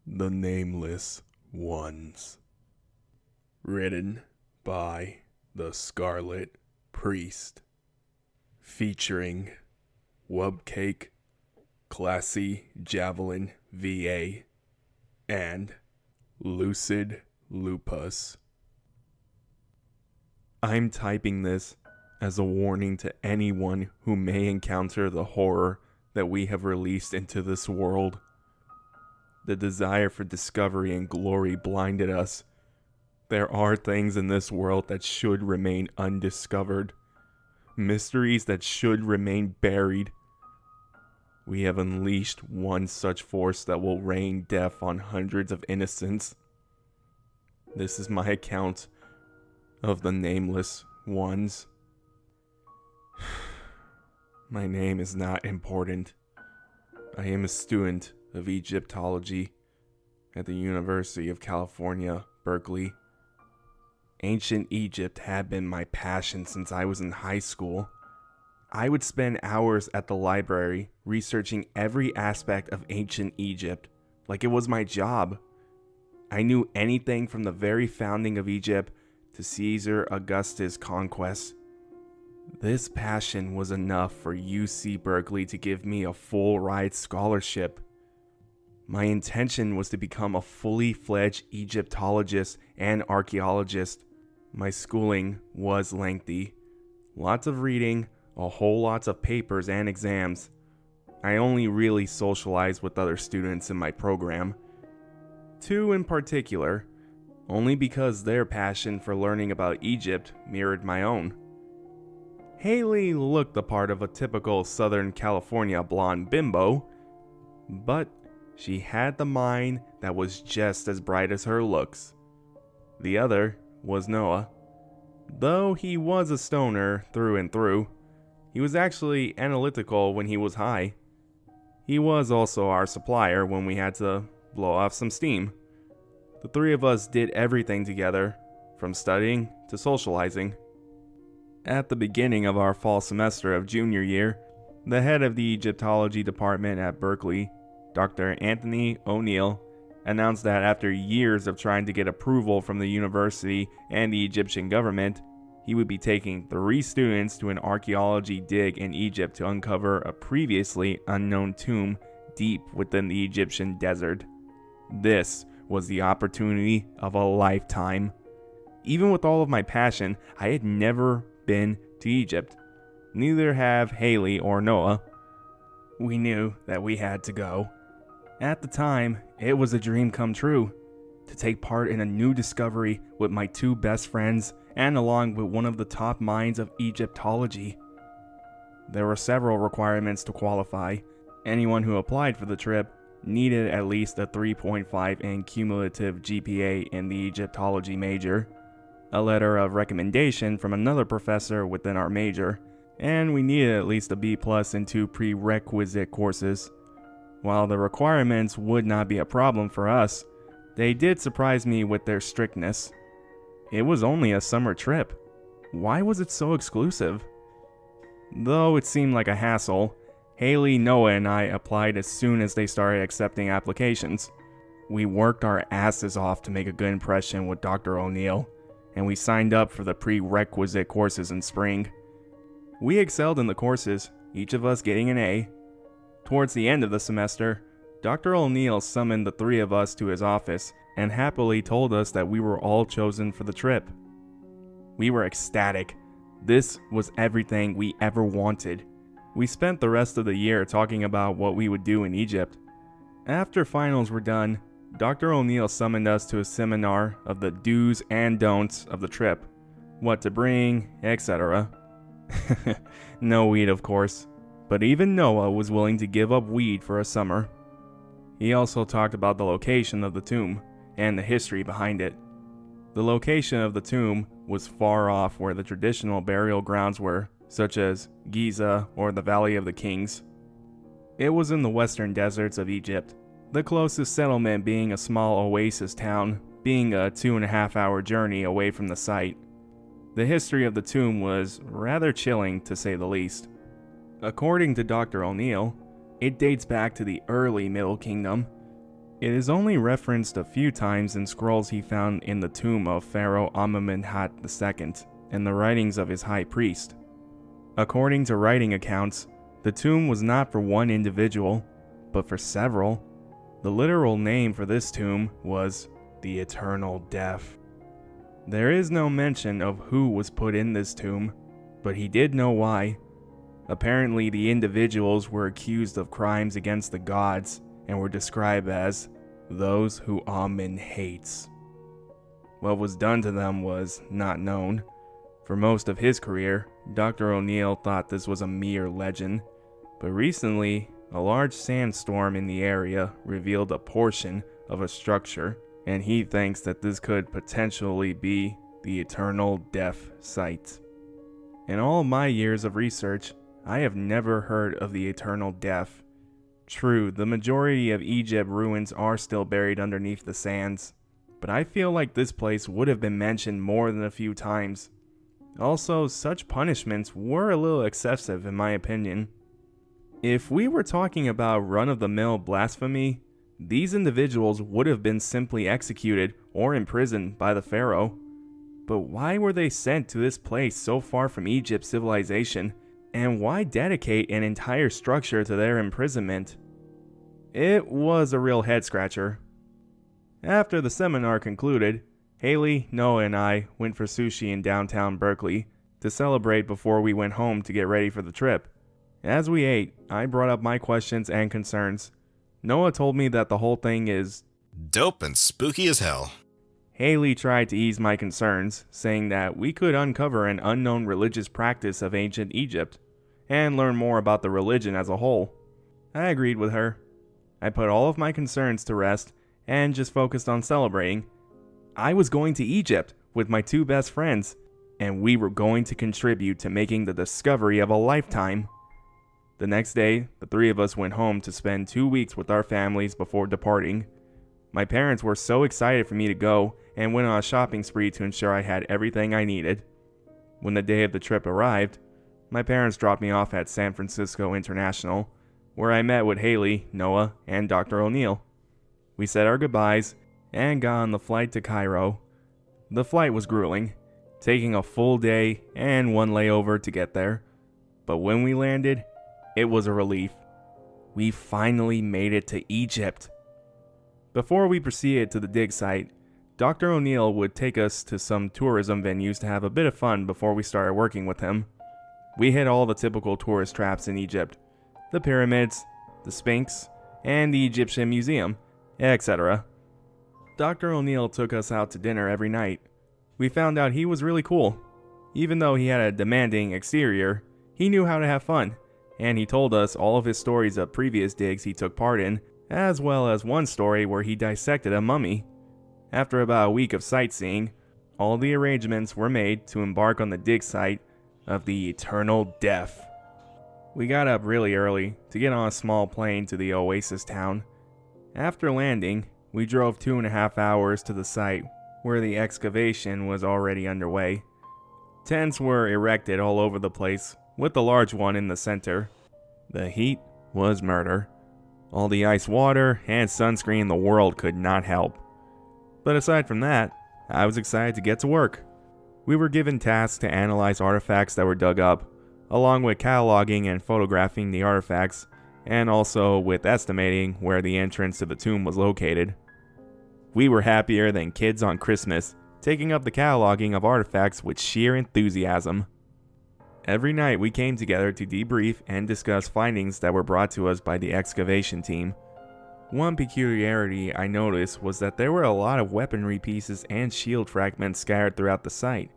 The Nameless Ones. Written by the Scarlet Priest. Featuring Wubcake, ClassyJavelinVA, and Lucid Lupus. I'm typing this as a warning to anyone who may encounter the horror that we have released into this world. The desire for discovery and glory blinded us. There are things in this world that should remain undiscovered. Mysteries that should remain buried. We have unleashed one such force that will rain death on hundreds of innocents. This is my account of the Nameless Ones. My name is not important. I am a student of Egyptology at the University of California, Berkeley. Ancient Egypt had been my passion since I was in high school. I would spend hours at the library researching every aspect of ancient Egypt, like it was my job. I knew anything from the very founding of Egypt to Caesar Augustus' conquest. This passion was enough for UC Berkeley to give me a full-ride scholarship. My intention was to become a fully fledged Egyptologist and archaeologist. My schooling was lengthy. Lots of reading, a whole lot of papers and exams. I only really socialized with other students in my program. Two in particular, only because their passion for learning about Egypt mirrored my own. Haley looked the part of a typical Southern California blonde bimbo, but she had the mind that was just as bright as her looks. The other was Noah. Though he was a stoner through and through, he was actually analytical when he was high. He was also our supplier when we had to blow off some steam. The three of us did everything together, from studying to socializing. At the beginning of our fall semester of junior year, the head of the Egyptology department at Berkeley, Dr. Anthony O'Neill, announced that after years of trying to get approval from the university and the Egyptian government, he would be taking 3 students to an archaeology dig in Egypt to uncover a previously unknown tomb deep within the Egyptian desert. This was the opportunity of a lifetime. Even with all of my passion, I had never been to Egypt. Neither have Haley or Noah. We knew that we had to go. At the time, it was a dream come true, to take part in a new discovery with my 2 best friends and along with one of the top minds of Egyptology. There were several requirements to qualify. Anyone who applied for the trip needed at least a 3.5 in cumulative GPA in the Egyptology major, a letter of recommendation from another professor within our major, and we needed at least a B+ in 2 prerequisite courses. While the requirements would not be a problem for us, they did surprise me with their strictness. It was only a summer trip. Why was it so exclusive? Though it seemed like a hassle, Haley, Noah, and I applied as soon as they started accepting applications. We worked our asses off to make a good impression with Dr. O'Neill, and we signed up for the prerequisite courses in spring. We excelled in the courses, each of us getting an A. Towards the end of the semester, Dr. O'Neill summoned the 3 of us to his office and happily told us that we were all chosen for the trip. We were ecstatic. This was everything we ever wanted. We spent the rest of the year talking about what we would do in Egypt. After finals were done, Dr. O'Neill summoned us to a seminar of the do's and don'ts of the trip, what to bring, etc. No weed, of course. But even Noah was willing to give up weed for a summer. He also talked about the location of the tomb and the history behind it. The location of the tomb was far off where the traditional burial grounds were, such as Giza or the Valley of the Kings. It was in the western deserts of Egypt, the closest settlement being a small oasis town, being a 2.5-hour journey away from the site. The history of the tomb was rather chilling, to say the least. According to Dr. O'Neill, it dates back to the early Middle Kingdom. It is only referenced a few times in scrolls he found in the tomb of Pharaoh Amenemhat II and the writings of his high priest. According to writing accounts, the tomb was not for one individual, but for several. The literal name for this tomb was the Eternal Death. There is no mention of who was put in this tomb, but he did know why. Apparently, the individuals were accused of crimes against the gods and were described as those who Amen hates. What was done to them was not known. For most of his career, Dr. O'Neill thought this was a mere legend, but recently, a large sandstorm in the area revealed a portion of a structure, and he thinks that this could potentially be the Eternal Death site. In all my years of research, I have never heard of the Eternal Death. True, the majority of Egypt ruins are still buried underneath the sands, but I feel like this place would have been mentioned more than a few times. Also, such punishments were a little excessive in my opinion. If we were talking about run-of-the-mill blasphemy, these individuals would have been simply executed or imprisoned by the pharaoh. But why were they sent to this place so far from Egypt's civilization? And why dedicate an entire structure to their imprisonment? It was a real head-scratcher. After the seminar concluded, Haley, Noah, and I went for sushi in downtown Berkeley to celebrate before we went home to get ready for the trip. As we ate, I brought up my questions and concerns. Noah told me that the whole thing is dope and spooky as hell. Haley tried to ease my concerns, saying that we could uncover an unknown religious practice of ancient Egypt and learn more about the religion as a whole. I agreed with her. I put all of my concerns to rest and just focused on celebrating. I was going to Egypt with my two best friends, and we were going to contribute to making the discovery of a lifetime. The next day, the three of us went home to spend 2 weeks with our families before departing. My parents were so excited for me to go and went on a shopping spree to ensure I had everything I needed. When the day of the trip arrived, my parents dropped me off at San Francisco International, where I met with Haley, Noah, and Dr. O'Neill. We said our goodbyes and got on the flight to Cairo. The flight was grueling, taking a full day and one layover to get there. But when we landed, it was a relief. We finally made it to Egypt. Before we proceeded to the dig site, Dr. O'Neill would take us to some tourism venues to have a bit of fun before we started working with him. We hit all the typical tourist traps in Egypt: the pyramids, the Sphinx, and the Egyptian Museum, etc. Dr. O'Neill took us out to dinner every night. We found out he was really cool. Even though he had a demanding exterior, he knew how to have fun, and he told us all of his stories of previous digs he took part in, as well as one story where he dissected a mummy. After about a week of sightseeing, all the arrangements were made to embark on the dig site of the Eternal Death. We got up really early to get on a small plane to the oasis town. After landing, we drove 2.5 hours to the site, where the excavation was already underway. Tents were erected all over the place, with the large one in the center. The heat was murder. All the ice water and sunscreen the world could not help. But aside from that, I was excited to get to work. We were given tasks to analyze artifacts that were dug up, along with cataloging and photographing the artifacts, and also with estimating where the entrance to the tomb was located. We were happier than kids on Christmas, taking up the cataloging of artifacts with sheer enthusiasm. Every night we came together to debrief and discuss findings that were brought to us by the excavation team. One peculiarity I noticed was that there were a lot of weaponry pieces and shield fragments scattered throughout the site.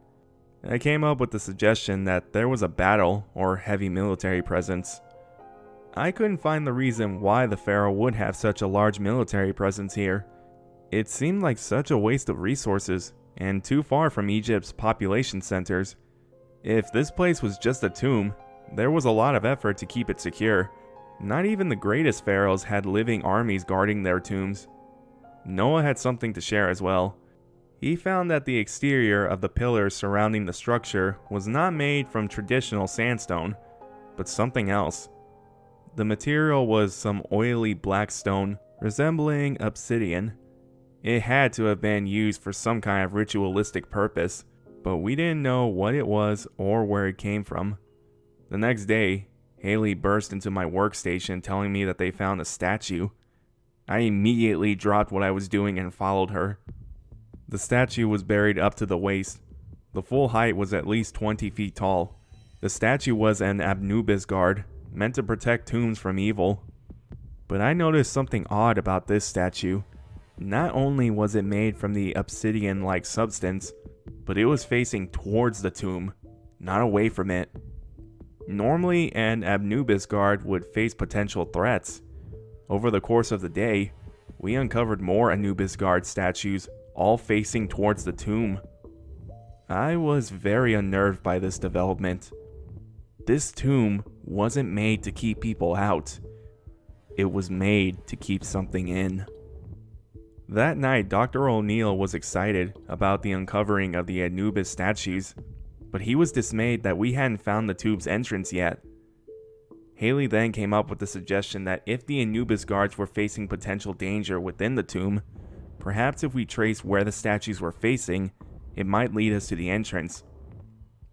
I came up with the suggestion that there was a battle or heavy military presence. I couldn't find the reason why the pharaoh would have such a large military presence here. It seemed like such a waste of resources and too far from Egypt's population centers. If this place was just a tomb, there was a lot of effort to keep it secure. Not even the greatest pharaohs had living armies guarding their tombs. Noah had something to share as well. He found that the exterior of the pillars surrounding the structure was not made from traditional sandstone, but something else. The material was some oily black stone resembling obsidian. It had to have been used for some kind of ritualistic purpose, but we didn't know what it was or where it came from. The next day, Haley burst into my workstation telling me that they found a statue. I immediately dropped what I was doing and followed her. The statue was buried up to the waist. The full height was at least 20 feet tall. The statue was an Anubis guard, meant to protect tombs from evil. But I noticed something odd about this statue. Not only was it made from the obsidian-like substance, but it was facing towards the tomb, not away from it. Normally, an Anubis guard would face potential threats. Over the course of the day, we uncovered more Anubis guard statues, all facing towards the tomb. I was very unnerved by this development. This tomb wasn't made to keep people out. It was made to keep something in. That night, Dr. O'Neill was excited about the uncovering of the Anubis statues, but he was dismayed that we hadn't found the tube's entrance yet. Haley then came up with the suggestion that if the Anubis guards were facing potential danger within the tomb, perhaps if we traced where the statues were facing, it might lead us to the entrance.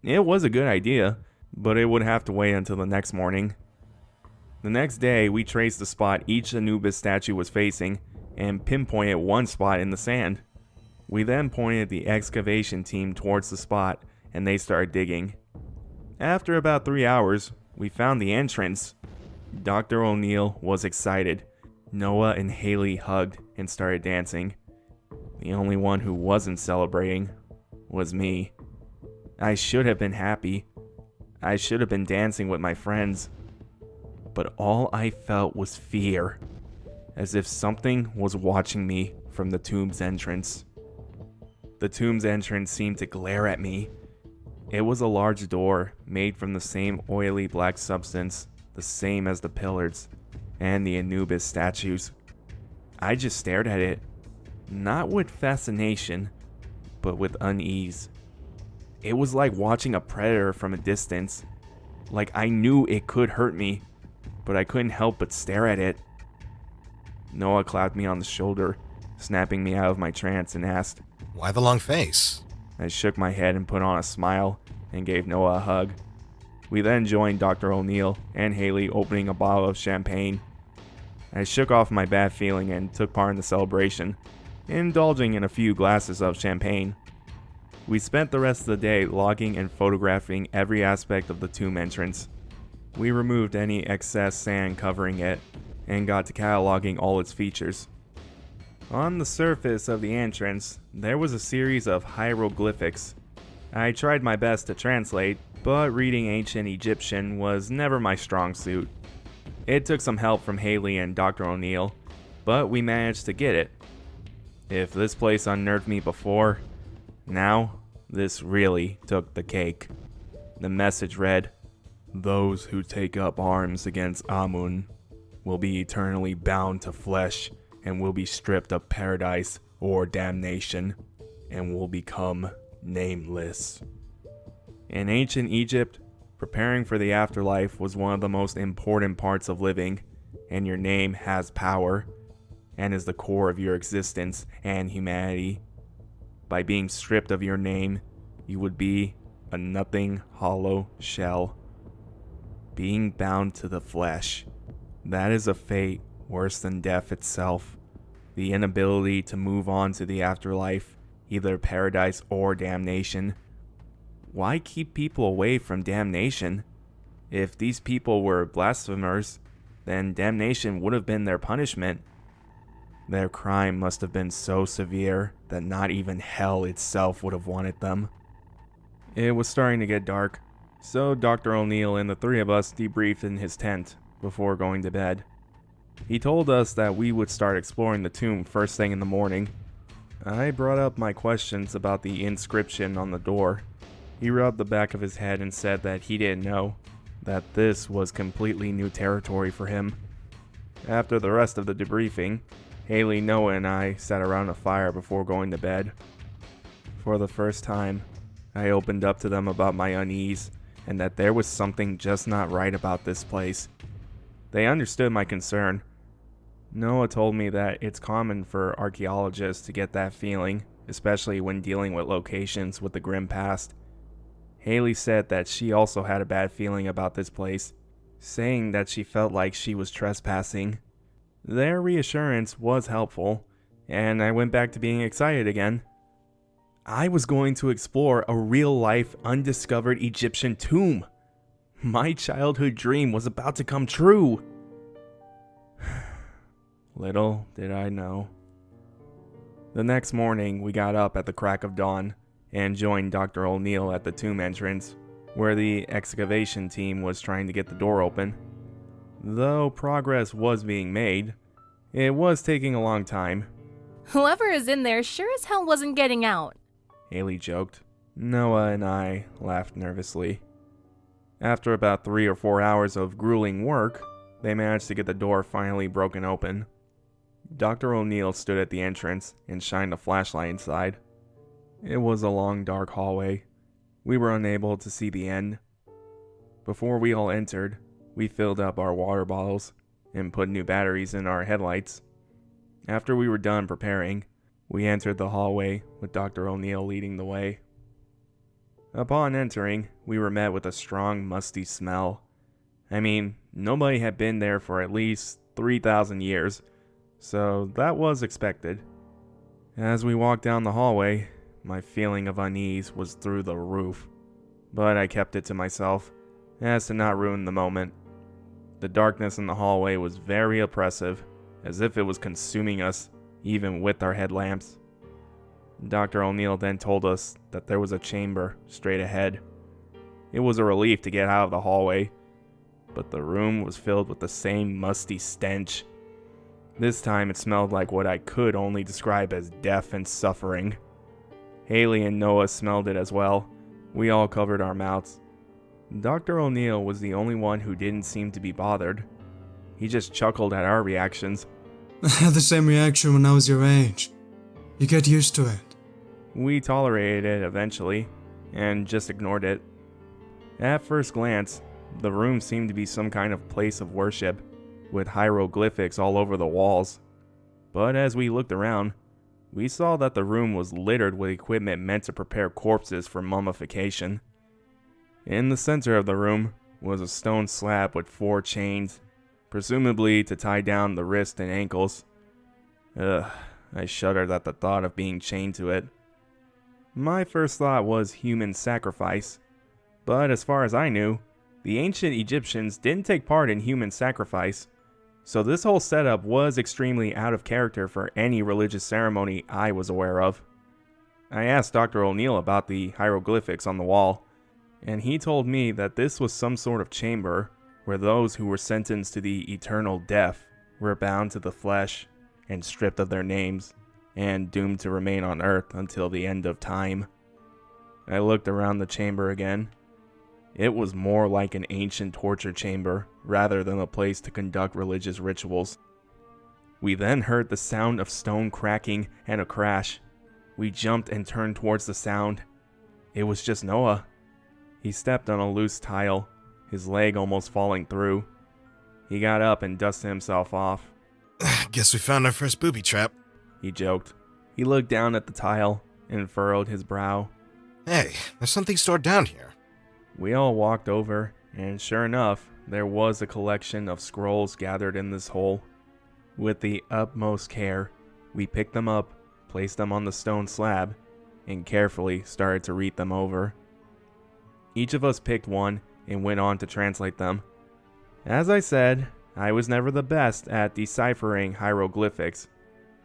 It was a good idea, but it would have to wait until the next morning. The next day, we traced the spot each Anubis statue was facing and pinpointed one spot in the sand. We then pointed the excavation team towards the spot and they started digging. After about 3 hours, we found the entrance. Dr. O'Neill was excited. Noah and Haley hugged and started dancing. The only one who wasn't celebrating was me. I should have been happy. I should have been dancing with my friends. But all I felt was fear, as if something was watching me from the tomb's entrance. The tomb's entrance seemed to glare at me. It was a large door made from the same oily black substance, the same as the pillars and the Anubis statues. I just stared at it, not with fascination, but with unease. It was like watching a predator from a distance. Like I knew it could hurt me, but I couldn't help but stare at it. Noah clapped me on the shoulder, snapping me out of my trance, and asked, "Why the long face?" I shook my head and put on a smile and gave Noah a hug. We then joined Dr. O'Neill and Haley opening a bottle of champagne. I shook off my bad feeling and took part in the celebration, indulging in a few glasses of champagne. We spent the rest of the day logging and photographing every aspect of the tomb entrance. We removed any excess sand covering it and got to cataloging all its features. On the surface of the entrance, there was a series of hieroglyphics. I tried my best to translate, but reading ancient Egyptian was never my strong suit. It took some help from Haley and Dr. O'Neill, but we managed to get it. If this place unnerved me before, now this really took the cake. The message read, "Those who take up arms against Amun will be eternally bound to flesh and will be stripped of paradise or damnation and will become nameless." In ancient Egypt, preparing for the afterlife was one of the most important parts of living, and your name has power and is the core of your existence and humanity. By being stripped of your name, you would be a nothing hollow shell. Being bound to the flesh, that is a fate worse than death itself. The inability to move on to the afterlife, either paradise or damnation. Why keep people away from damnation? If these people were blasphemers, then damnation would have been their punishment. Their crime must have been so severe that not even hell itself would have wanted them. It was starting to get dark, so Dr. O'Neill and the three of us debriefed in his tent before going to bed. He told us that we would start exploring the tomb first thing in the morning. I brought up my questions about the inscription on the door. He rubbed the back of his head and said that he didn't know, that this was completely new territory for him. After the rest of the debriefing, Haley, Noah, and I sat around a fire before going to bed. For the first time, I opened up to them about my unease and that there was something just not right about this place. They understood my concern. Noah told me that it's common for archaeologists to get that feeling, especially when dealing with locations with the grim past. Haley said that she also had a bad feeling about this place, saying that she felt like she was trespassing. Their reassurance was helpful, and I went back to being excited again. I was going to explore a real-life, undiscovered Egyptian tomb. My childhood dream was about to come true. Little did I know. The next morning, we got up at the crack of dawn and joined Dr. O'Neill at the tomb entrance, where the excavation team was trying to get the door open. Though progress was being made, it was taking a long time. Whoever is in there sure as hell wasn't getting out. Haley joked. Noah and I laughed nervously. After about 3 or 4 hours of grueling work, they managed to get the door finally broken open. Dr. O'Neill stood at the entrance and shined a flashlight inside. It was a long, dark hallway. We were unable to see the end. Before we all entered, we filled up our water bottles and put new batteries in our headlights. After we were done preparing, we entered the hallway with Dr. O'Neill leading the way. Upon entering, we were met with a strong, musty smell. I mean, nobody had been there for at least 3,000 years, so that was expected. As we walked down the hallway, my feeling of unease was through the roof, but I kept it to myself, as to not ruin the moment. The darkness in the hallway was very oppressive, as if it was consuming us, even with our headlamps. Dr. O'Neill then told us that there was a chamber straight ahead. It was a relief to get out of the hallway, but the room was filled with the same musty stench. This time it smelled like what I could only describe as death and suffering. Haley and Noah smelled it as well. We all covered our mouths. Dr. O'Neill was the only one who didn't seem to be bothered. He just chuckled at our reactions. I had the same reaction when I was your age. You get used to it. We tolerated it eventually, and just ignored it. At first glance, the room seemed to be some kind of place of worship, with hieroglyphics all over the walls. But as we looked around, we saw that the room was littered with equipment meant to prepare corpses for mummification. In the center of the room was a stone slab with 4 chains, presumably to tie down the wrists and ankles. I shuddered at the thought of being chained to it. My first thought was human sacrifice, but as far as I knew, the ancient Egyptians didn't take part in human sacrifice, so this whole setup was extremely out of character for any religious ceremony I was aware of. I asked Dr. O'Neill about the hieroglyphics on the wall, and he told me that this was some sort of chamber where those who were sentenced to the eternal death were bound to the flesh and stripped of their names and doomed to remain on earth until the end of time. I looked around the chamber again. It was more like an ancient torture chamber rather than a place to conduct religious rituals. We then heard the sound of stone cracking and a crash. We jumped and turned towards the sound. It was just Noah. He stepped on a loose tile, his leg almost falling through. He got up and dusted himself off. Guess we found our first booby trap. He joked. He looked down at the tile and furrowed his brow. Hey, there's something stored down here. We all walked over, and sure enough, there was a collection of scrolls gathered in this hole. With the utmost care, we picked them up, placed them on the stone slab, and carefully started to read them over. Each of us picked one and went on to translate them. As I said, I was never the best at deciphering hieroglyphics.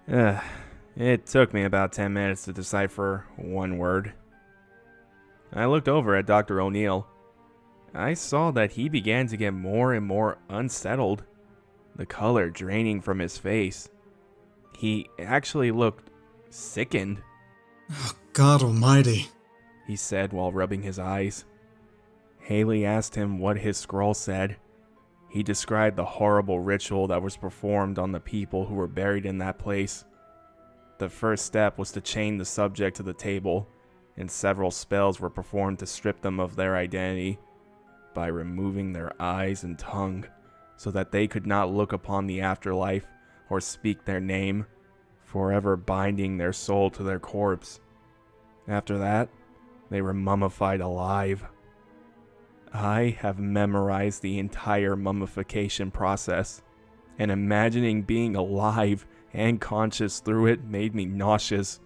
It took me about 10 minutes to decipher one word. I looked over at Dr. O'Neill. I saw that he began to get more and more unsettled, the color draining from his face. He actually looked sickened. Oh, God almighty, he said while rubbing his eyes. Haley asked him what his scroll said. He described the horrible ritual that was performed on the people who were buried in that place. The first step was to chain the subject to the table, and several spells were performed to strip them of their identity by removing their eyes and tongue so that they could not look upon the afterlife or speak their name, forever binding their soul to their corpse. After that, they were mummified alive. I have memorized the entire mummification process, and imagining being alive and conscious through it made me nauseous.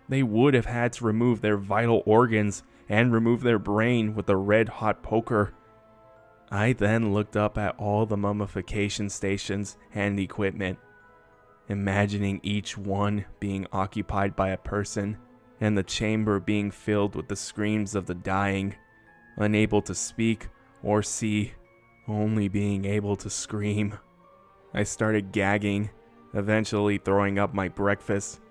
They would have had to remove their vital organs and remove their brain with a red-hot poker. I then looked up at all the mummification stations and equipment, imagining each one being occupied by a person and the chamber being filled with the screams of the dying, unable to speak or see, only being able to scream. I started gagging, eventually throwing up my breakfast.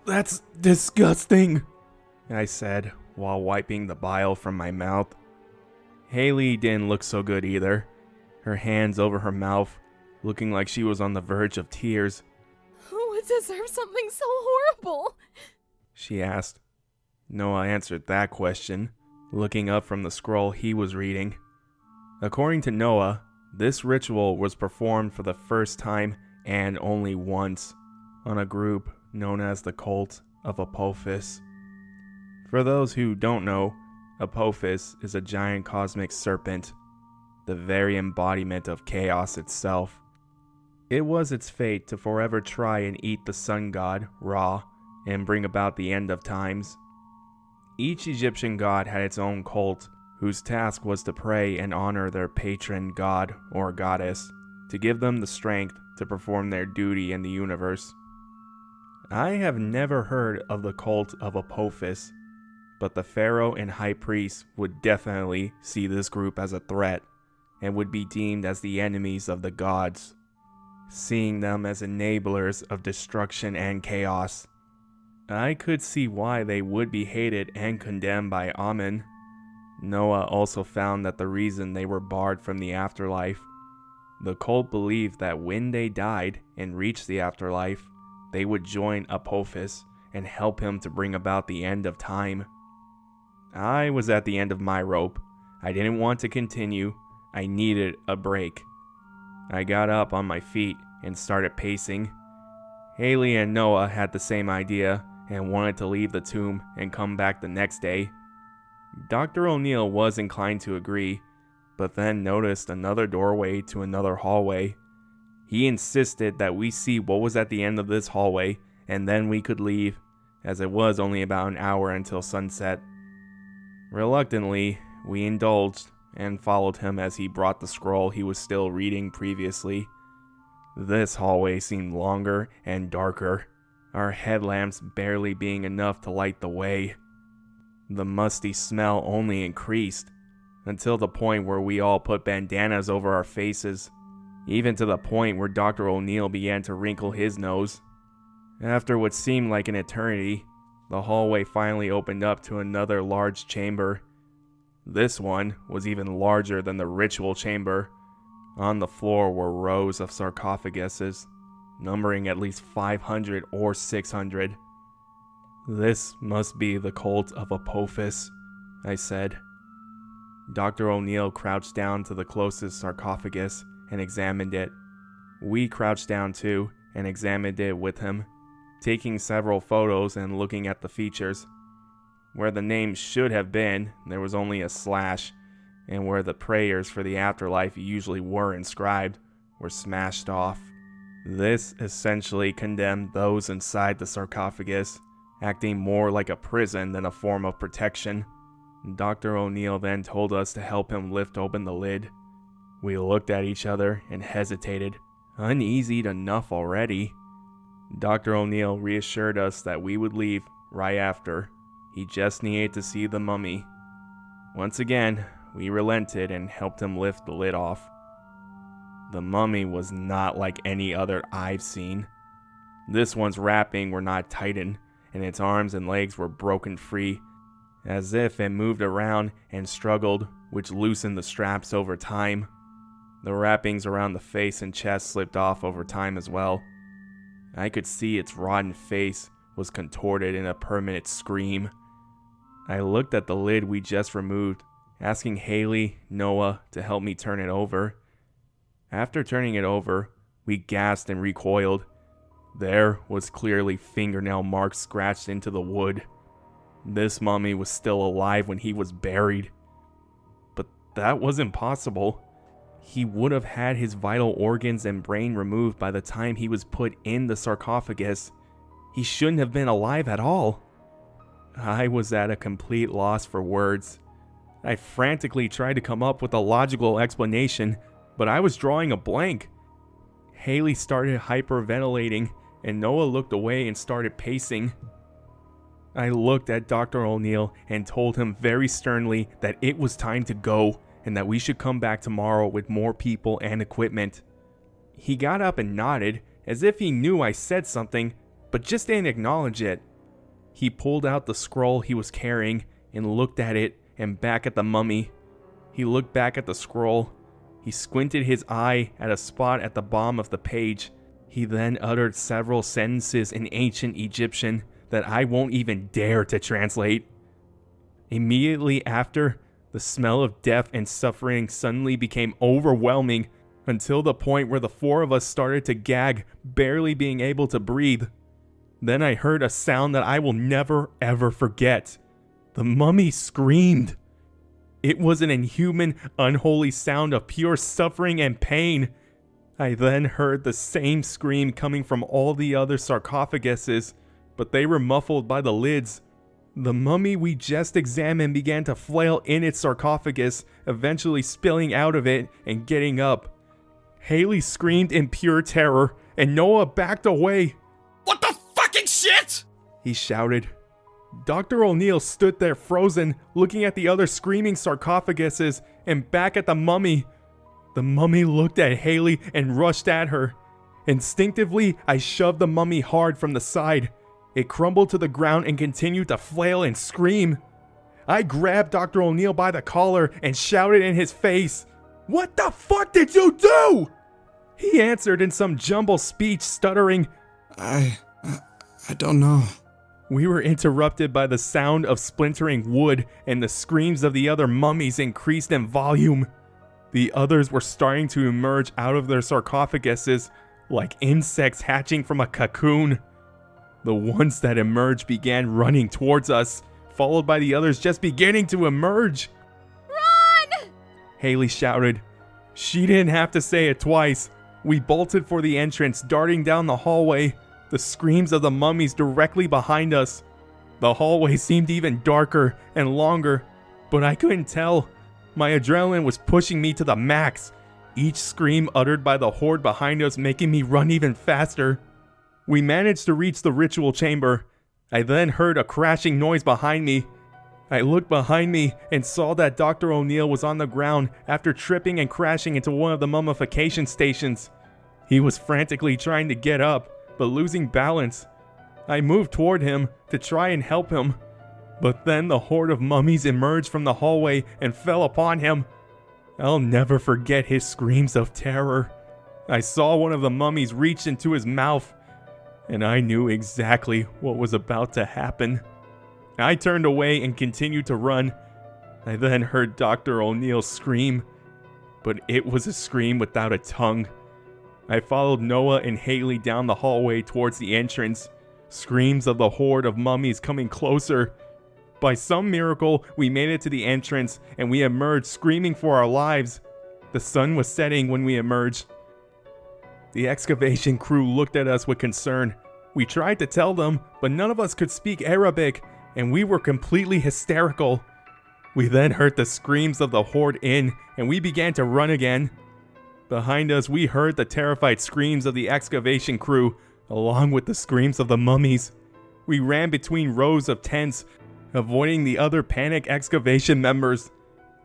"That's disgusting," I said while wiping the bile from my mouth. Haley didn't look so good either, her hands over her mouth, looking like she was on the verge of tears. Who would deserve something so horrible? She asked. Noah answered that question, looking up from the scroll he was reading. According to Noah, this ritual was performed for the first time and only once on a group known as the Cult of Apophis. For those who don't know, Apophis is a giant cosmic serpent, the very embodiment of chaos itself. It was its fate to forever try and eat the sun god, Ra, and bring about the end of times. Each Egyptian god had its own cult, whose task was to pray and honor their patron god or goddess, to give them the strength to perform their duty in the universe. I have never heard of the cult of Apophis, but the pharaoh and high priest would definitely see this group as a threat, and would be deemed as the enemies of the gods, seeing them as enablers of destruction and chaos. I could see why they would be hated and condemned by Amun. Noah also found that the reason they were barred from the afterlife. The cult believed that when they died and reached the afterlife, they would join Apophis and help him to bring about the end of time. I was at the end of my rope. I didn't want to continue. I needed a break. I got up on my feet and started pacing. Haley and Noah had the same idea and wanted to leave the tomb and come back the next day. Dr. O'Neill was inclined to agree, but then noticed another doorway to another hallway. He insisted that we see what was at the end of this hallway and then we could leave, as it was only about an hour until sunset. Reluctantly, we indulged and followed him as he brought the scroll he was still reading previously. This hallway seemed longer and darker, our headlamps barely being enough to light the way. The musty smell only increased, until the point where we all put bandanas over our faces, even to the point where Dr. O'Neill began to wrinkle his nose. After what seemed like an eternity, the hallway finally opened up to another large chamber. This one was even larger than the ritual chamber. On the floor were rows of sarcophaguses, numbering at least 500 or 600. "This must be the cult of Apophis," I said. Dr. O'Neill crouched down to the closest sarcophagus and examined it. We crouched down too and examined it with him, taking several photos and looking at the features. Where the name should have been, there was only a slash, and where the prayers for the afterlife usually were inscribed were smashed off. This essentially condemned those inside the sarcophagus, acting more like a prison than a form of protection. Dr. O'Neill then told us to help him lift open the lid. We looked at each other and hesitated, uneasy enough already. Dr. O'Neill reassured us that we would leave right after. He just needed to see the mummy. Once again, we relented and helped him lift the lid off. The mummy was not like any other I've seen. This one's wrapping were not tightened, and its arms and legs were broken free, as if it moved around and struggled, which loosened the straps over time. The wrappings around the face and chest slipped off over time as well. I could see its rotten face was contorted in a permanent scream. I looked at the lid we just removed, asking Haley, Noah to help me turn it over. After turning it over, We gasped and recoiled. There was clearly fingernail marks scratched into the wood. This mummy was still alive when he was buried. But that wasn't possible. He would have had his vital organs and brain removed by the time he was put in the sarcophagus. He shouldn't have been alive at all. I was at a complete loss for words. I frantically tried to come up with a logical explanation, but I was drawing a blank. Haley started hyperventilating, and Noah looked away and started pacing. I looked at Dr. O'Neill and told him very sternly that it was time to go and that we should come back tomorrow with more people and equipment. He got up and nodded, as if he knew I said something, but just didn't acknowledge it. He pulled out the scroll he was carrying and looked at it and back at the mummy. He looked back at the scroll. He squinted his eye at a spot at the bottom of the page. He then uttered several sentences in ancient Egyptian that I won't even dare to translate. Immediately after, the smell of death and suffering suddenly became overwhelming until the point where the four of us started to gag, barely being able to breathe. Then I heard a sound that I will never ever forget. The mummy screamed. It was an inhuman, unholy sound of pure suffering and pain. I then heard the same scream coming from all the other sarcophaguses, but they were muffled by the lids. The mummy we just examined began to flail in its sarcophagus, eventually spilling out of it and getting up. Haley screamed in pure terror, and Noah backed away. What the fucking shit? He shouted. Dr. O'Neill stood there frozen, looking at the other screaming sarcophaguses and back at the mummy. The mummy looked at Haley and rushed at her. Instinctively, I shoved the mummy hard from the side. It crumbled to the ground and continued to flail and scream. I grabbed Dr. O'Neill by the collar and shouted in his face, "What the fuck did you do?" He answered in some jumbled speech, stuttering, I don't know. We were interrupted by the sound of splintering wood, and the screams of the other mummies increased in volume. The others were starting to emerge out of their sarcophaguses like insects hatching from a cocoon. The ones that emerged began running towards us, followed by the others just beginning to emerge. Run! Haley shouted. She didn't have to say it twice. We bolted for the entrance, darting down the hallway, the screams of the mummies directly behind us. The hallway seemed even darker and longer, but I couldn't tell. My adrenaline was pushing me to the max, each scream uttered by the horde behind us making me run even faster. We managed to reach the ritual chamber. I then heard a crashing noise behind me. I looked behind me and saw that Dr. O'Neill was on the ground after tripping and crashing into one of the mummification stations. He was frantically trying to get up, but losing balance. I moved toward him to try and help him, but then the horde of mummies emerged from the hallway and fell upon him. I'll never forget his screams of terror. I saw one of the mummies reach into his mouth, and I knew exactly what was about to happen. I turned away and continued to run. I then heard Dr. O'Neill scream, but it was a scream without a tongue. I followed Noah and Haley down the hallway towards the entrance, screams of the horde of mummies coming closer. By some miracle, we made it to the entrance and we emerged screaming for our lives. The sun was setting when we emerged. The excavation crew looked at us with concern. We tried to tell them, but none of us could speak Arabic, and we were completely hysterical. We then heard the screams of the horde in, and we began to run again. Behind us, we heard the terrified screams of the excavation crew, along with the screams of the mummies. We ran between rows of tents, avoiding the other panic excavation members.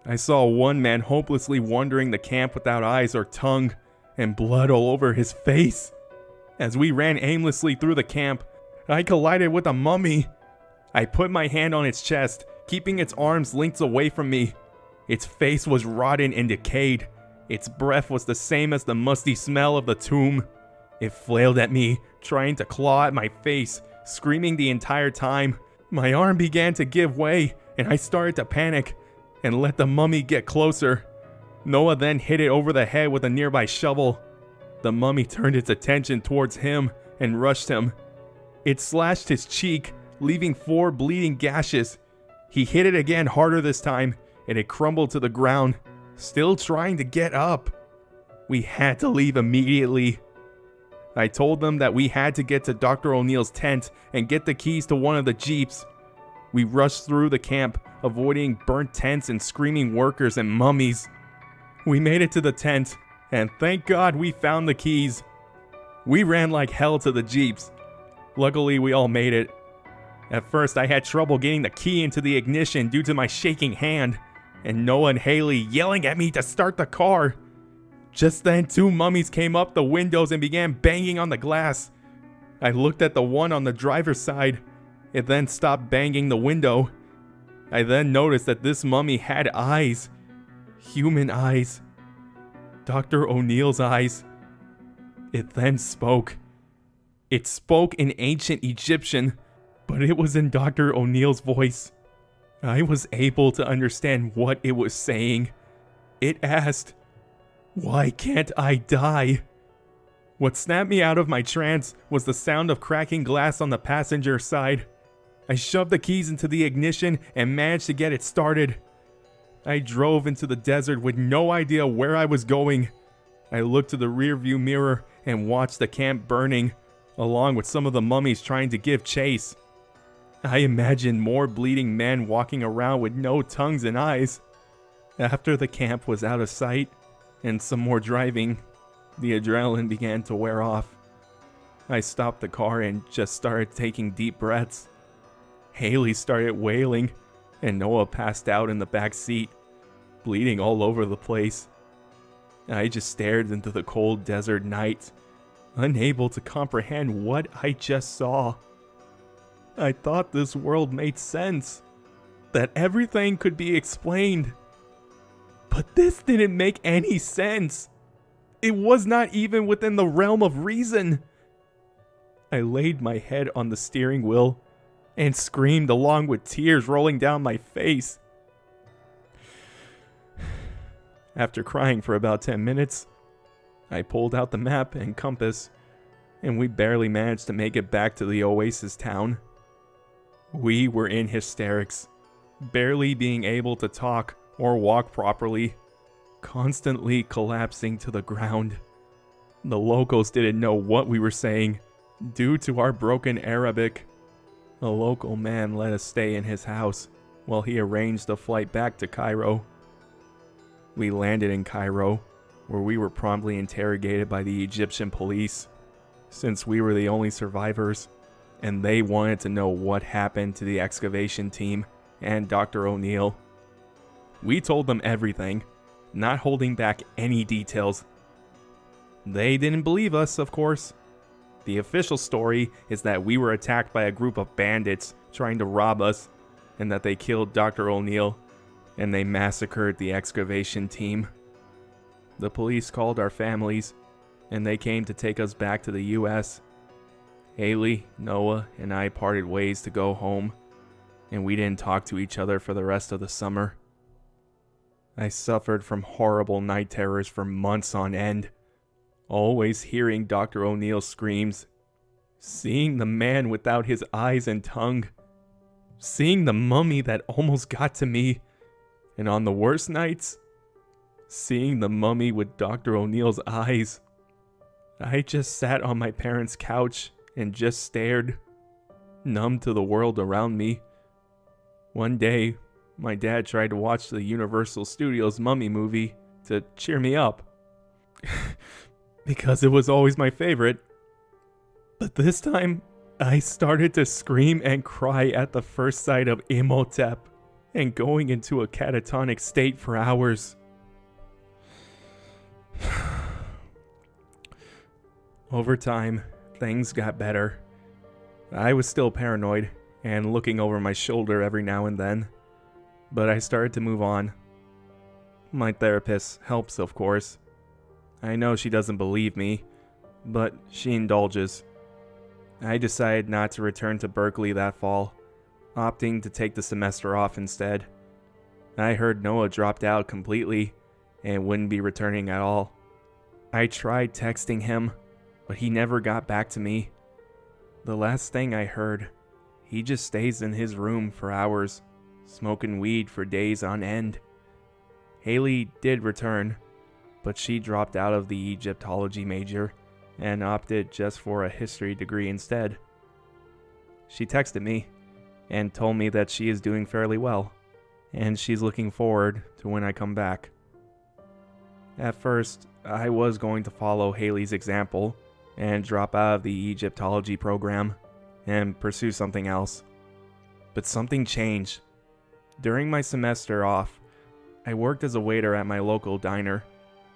I saw one man hopelessly wandering the camp without eyes or tongue, and blood all over his face. As we ran aimlessly through the camp, I collided with a mummy. I put my hand on its chest, keeping its arms linked away from me. Its face was rotten and decayed. Its breath was the same as the musty smell of the tomb. It flailed at me, trying to claw at my face, screaming the entire time. My arm began to give way, and I started to panic and let the mummy get closer. Noah then hit it over the head with a nearby shovel. The mummy turned its attention towards him and rushed him. It slashed his cheek, leaving 4 bleeding gashes. He hit it again harder this time, and it crumbled to the ground, still trying to get up. We had to leave immediately. I told them that we had to get to Dr. O'Neill's tent and get the keys to one of the jeeps. We rushed through the camp, avoiding burnt tents and screaming workers and mummies. We made it to the tent, and thank God we found the keys. We ran like hell to the jeeps. Luckily, we all made it. At first, I had trouble getting the key into the ignition due to my shaking hand, and Noah and Haley yelling at me to start the car. Just then, 2 mummies came up the windows and began banging on the glass. I looked at the one on the driver's side. It then stopped banging the window. I then noticed that this mummy had eyes. Human eyes. Dr. O'Neill's eyes. It then spoke. It spoke in ancient Egyptian, but it was in Dr. O'Neill's voice. I was able to understand what it was saying. It asked, "Why can't I die?" What snapped me out of my trance was the sound of cracking glass on the passenger side. I shoved the keys into the ignition and managed to get it started. I drove into the desert with no idea where I was going. I looked to the rearview mirror and watched the camp burning, along with some of the mummies trying to give chase. I imagined more bleeding men walking around with no tongues and eyes. After the camp was out of sight and some more driving, the adrenaline began to wear off. I stopped the car and just started taking deep breaths. Haley started wailing, and Noah passed out in the back seat, bleeding all over the place. I just stared into the cold desert night, unable to comprehend what I just saw. I thought this world made sense, that everything could be explained. But this didn't make any sense. It was not even within the realm of reason. I laid my head on the steering wheel and screamed along with tears rolling down my face. After crying for about 10 minutes, I pulled out the map and compass, and we barely managed to make it back to the oasis town. We were in hysterics, barely being able to talk or walk properly, constantly collapsing to the ground. The locals didn't know what we were saying due to our broken Arabic. A local man let us stay in his house while he arranged a flight back to Cairo. We landed in Cairo, where we were promptly interrogated by the Egyptian police, since we were the only survivors, and they wanted to know what happened to the excavation team and Dr. O'Neill. We told them everything, not holding back any details. They didn't believe us, of course. The official story is that we were attacked by a group of bandits trying to rob us, and that they killed Dr. O'Neill, and they massacred the excavation team. The police called our families, and they came to take us back to the US. Haley, Noah, and I parted ways to go home, and we didn't talk to each other for the rest of the summer. I suffered from horrible night terrors for months on end, always hearing Dr. O'Neill's screams, seeing the man without his eyes and tongue, seeing the mummy that almost got to me, and on the worst nights, seeing the mummy with Dr. O'Neill's eyes. I just sat on my parents' couch and just stared, numb to the world around me. One day, my dad tried to watch the Universal Studios Mummy movie to cheer me up, because it was always my favorite. But this time, I started to scream and cry at the first sight of Imhotep, and going into a catatonic state for hours. Over time, things got better. I was still paranoid and looking over my shoulder every now and then, but I started to move on. My therapist helps, of course. I know she doesn't believe me, but she indulges. I decided not to return to Berkeley that fall, opting to take the semester off instead. I heard Noah dropped out completely and wouldn't be returning at all. I tried texting him, but he never got back to me. The last thing I heard, he just stays in his room for hours, smoking weed for days on end. Haley did return, but she dropped out of the Egyptology major and opted just for a history degree instead. She texted me and told me that she is doing fairly well, and she's looking forward to when I come back. At first, I was going to follow Haley's example and drop out of the Egyptology program and pursue something else. But something changed. During my semester off, I worked as a waiter at my local diner,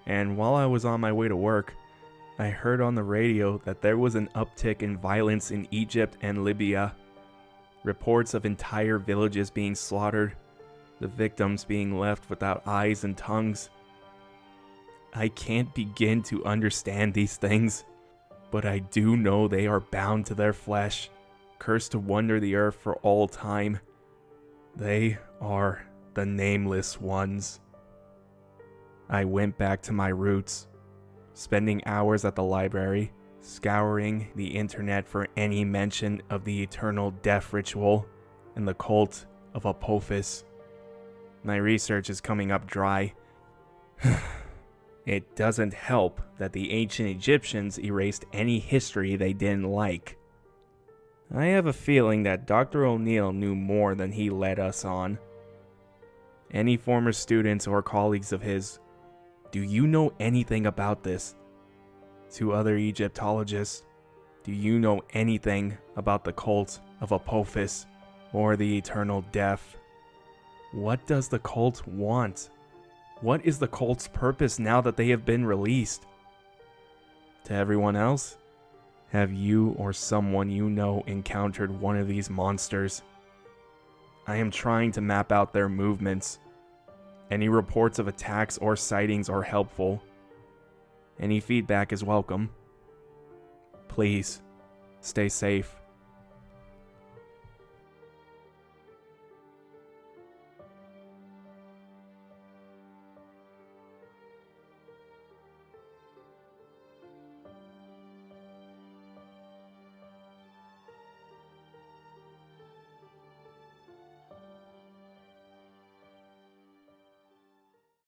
and while I was on my way to work, I heard on the radio that there was an uptick in violence in Egypt and Libya. Reports of entire villages being slaughtered, the victims being left without eyes and tongues. I can't begin to understand these things, but I do know they are bound to their flesh, cursed to wander the earth for all time. They are the Nameless ones. I went back to my roots, spending hours at the library, scouring the internet for any mention of the eternal death ritual and the cult of Apophis. My research is coming up dry. It doesn't help that the ancient Egyptians erased any history they didn't like. I have a feeling that Dr. O'Neill knew more than he led us on. Any former students or colleagues of his, do you know anything about this? To other Egyptologists, do you know anything about the cult of Apophis or the eternal death? What does the cult want? What is the cult's purpose now that they have been released? To everyone else, have you or someone you know encountered one of these monsters? I am trying to map out their movements. Any reports of attacks or sightings are helpful. Any feedback is welcome. Please, stay safe.